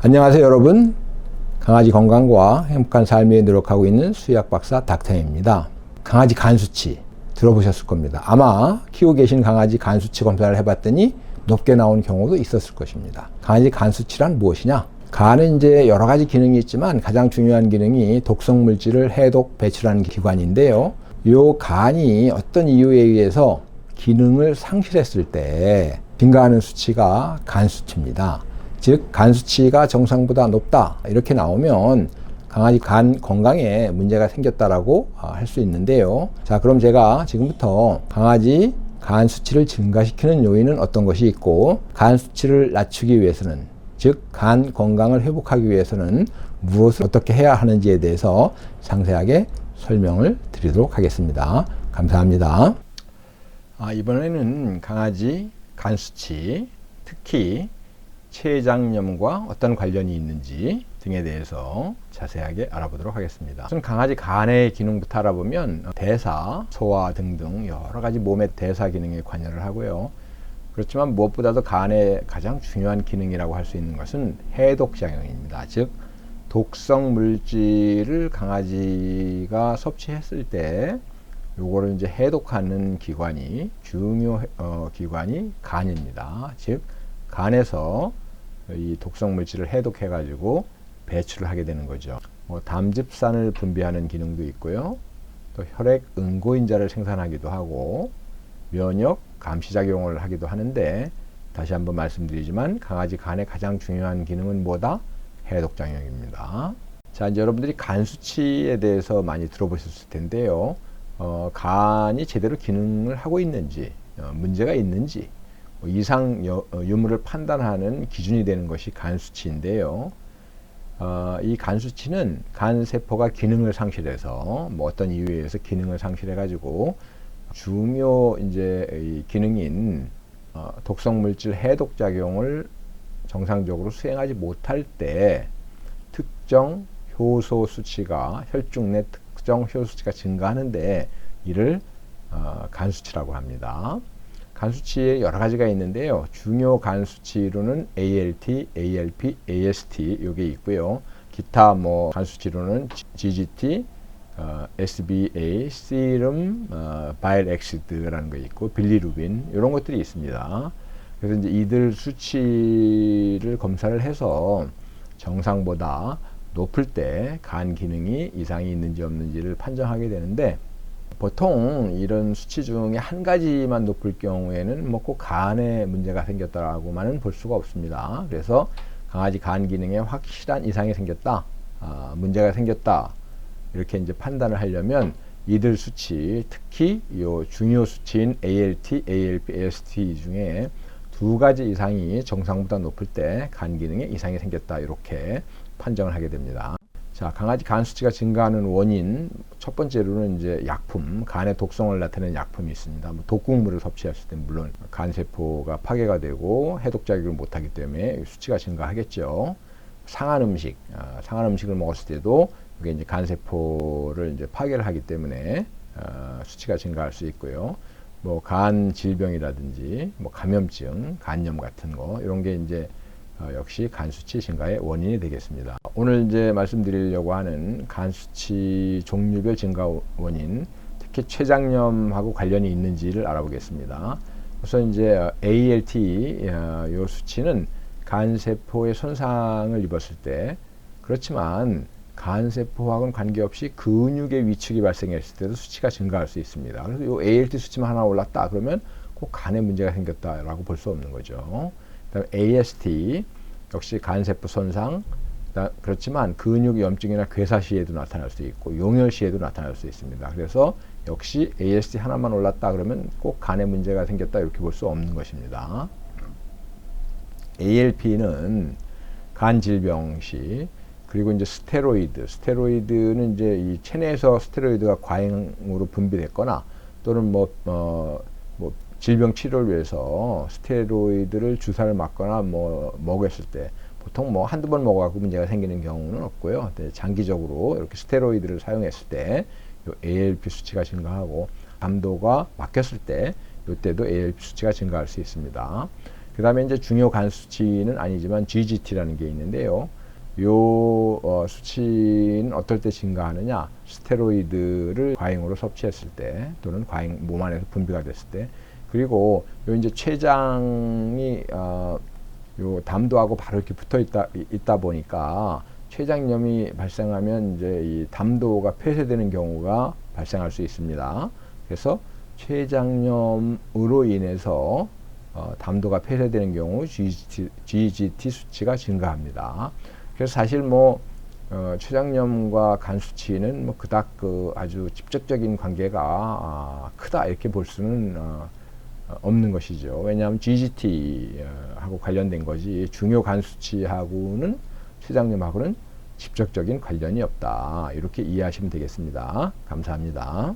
안녕하세요 여러분. 강아지 건강과 행복한 삶에 노력하고 있는 수의학 박사 닥터입니다. 강아지 간 수치 들어보셨을 겁니다. 아마 키우고 계신 강아지 간 수치 검사를 해봤더니 높게 나온 경우도 있었을 것입니다. 강아지 간 수치란 무엇이냐? 간은 이제 여러 가지 기능이 있지만 가장 중요한 기능이 독성 물질을 해독 배출하는 기관인데요. 요 간이 어떤 이유에 의해서 기능을 상실했을 때 증가하는 수치가 간 수치입니다. 즉, 간 수치가 정상보다 높다 이렇게 나오면 강아지 간 건강에 문제가 생겼다라고 할 수 있는데요. 자, 그럼 제가 지금부터 강아지 간 수치를 증가시키는 요인은 어떤 것이 있고, 간 수치를 낮추기 위해서는, 즉 간 건강을 회복하기 위해서는 무엇을 어떻게 해야 하는지에 대해서 상세하게 설명을 드리도록 하겠습니다. 감사합니다. 이번에는 강아지 간 수치, 특히 췌장염과 어떤 관련이 있는지 등에 대해서 자세하게 알아보도록 하겠습니다. 우선 강아지 간의 기능부터 알아보면 대사, 소화 등등 여러 가지 몸의 대사 기능에 관여를 하고요. 그렇지만 무엇보다도 간의 가장 중요한 기능이라고 할 수 있는 것은 해독작용입니다. 즉 독성 물질을 강아지가 섭취했을 때 요거를 이제 해독하는 기관이 중요 기관이 간입니다. 즉 간에서 이 독성 물질을 해독해 가지고 배출을 하게 되는 거죠. 담즙산을 분비하는 기능도 있고요. 또 혈액 응고인자를 생산하기도 하고 면역 감시작용을 하기도 하는데, 다시 한번 말씀드리지만 강아지 간의 가장 중요한 기능은 뭐다? 해독작용입니다. 자, 이제 여러분들이 간 수치에 대해서 많이 들어보셨을 텐데요. 간이 제대로 기능을 하고 있는지, 문제가 있는지, 이상 유무를 판단하는 기준이 되는 것이 간 수치인데요. 이 간 수치는 간 세포가 기능을 상실해서 어떤 이유에 의해서 기능을 상실해 가지고 중요 이제 이 기능인 독성 물질 해독 작용을 정상적으로 수행하지 못할 때 특정 효소 수치가, 혈중 내 특정 효소 수치가 증가하는데 이를 간 수치라고 합니다. 간 수치에 여러 가지가 있는데요. 중요 간 수치로는 ALT, ALP, AST 요게 있고요. 기타 간 수치로는 GGT, SBA, 세럼, 바일 엑시드라는 거 있고 빌리루빈 이런 것들이 있습니다. 그래서 이제 이들 수치를 검사를 해서 정상보다 높을 때 간 기능이 이상이 있는지 없는지를 판정하게 되는데, 보통 이런 수치 중에 한 가지만 높을 경우에는 꼭 간에 문제가 생겼다라고만은 볼 수가 없습니다. 그래서 강아지 간 기능에 확실한 이상이 생겼다, 문제가 생겼다 이렇게 이제 판단을 하려면 이들 수치, 특히 요 중요 수치인 ALT, ALP, AST 중에 두 가지 이상이 정상보다 높을 때 간 기능에 이상이 생겼다 이렇게 판정을 하게 됩니다. 자, 강아지 간 수치가 증가하는 원인 첫 번째로는 이제 약품, 간의 독성을 나타내는 약품이 있습니다. 독극물을 섭취했을 때 물론 간 세포가 파괴가 되고 해독 작용을 못하기 때문에 수치가 증가하겠죠. 상한 음식, 상한 음식을 먹었을 때도 이게 이제 간 세포를 이제 파괴를 하기 때문에 수치가 증가할 수 있고요. 간 질병이라든지 감염증, 간염 같은 거 이런 게 이제 역시 간 수치 증가의 원인이 되겠습니다. 오늘 이제 말씀드리려고 하는 간 수치 종류별 증가 원인, 특히 췌장염하고 관련이 있는지를 알아보겠습니다. 우선 이제 ALT 요 수치는 간 세포의 손상을 입었을 때, 그렇지만 간 세포하고는 관계없이 근육의 위축이 발생했을 때도 수치가 증가할 수 있습니다. 그래서 요 ALT 수치만 하나 올랐다 그러면 꼭 간에 문제가 생겼다라고 볼 수 없는 거죠. 그다음에 AST 역시 간세포 손상, 그렇지만 근육 염증이나 괴사 시에도 나타날 수 있고 용혈 시에도 나타날 수 있습니다. 그래서 역시 AST 하나만 올랐다 그러면 꼭 간에 문제가 생겼다 이렇게 볼 수 없는 것입니다. ALP는 간 질병 시, 그리고 이제 스테로이드는 이제 이 체내에서 스테로이드가 과잉으로 분비됐거나 또는 질병 치료를 위해서 스테로이드를 주사를 맞거나 먹였을 때 보통 한두 번 먹어갖고 문제가 생기는 경우는 없고요. 장기적으로 이렇게 스테로이드를 사용했을 때 요 ALP 수치가 증가하고 감도가 막혔을 때 이때도 ALP 수치가 증가할 수 있습니다. 그 다음에 이제 중요 간 수치는 아니지만 GGT라는 게 있는데요. 요 수치는 어떨 때 증가하느냐? 스테로이드를 과잉으로 섭취했을 때 또는 과잉 몸 안에서 분비가 됐을 때, 그리고 요 이제 췌장이 요 담도하고 바로 이렇게 붙어 있다 보니까 췌장염이 발생하면 이제 이 담도가 폐쇄되는 경우가 발생할 수 있습니다. 그래서 췌장염으로 인해서 담도가 폐쇄되는 경우 GGT 수치가 증가합니다. 그래서 사실 뭐 췌장염과 간 수치는 뭐 그닥 아주 직접적인 관계가 크다 이렇게 볼 수는 없는 것이죠. 왜냐하면 GGT하고 관련된 거지 중요 간 수치하고는 췌장염하고는 직접적인 관련이 없다. 이렇게 이해하시면 되겠습니다. 감사합니다.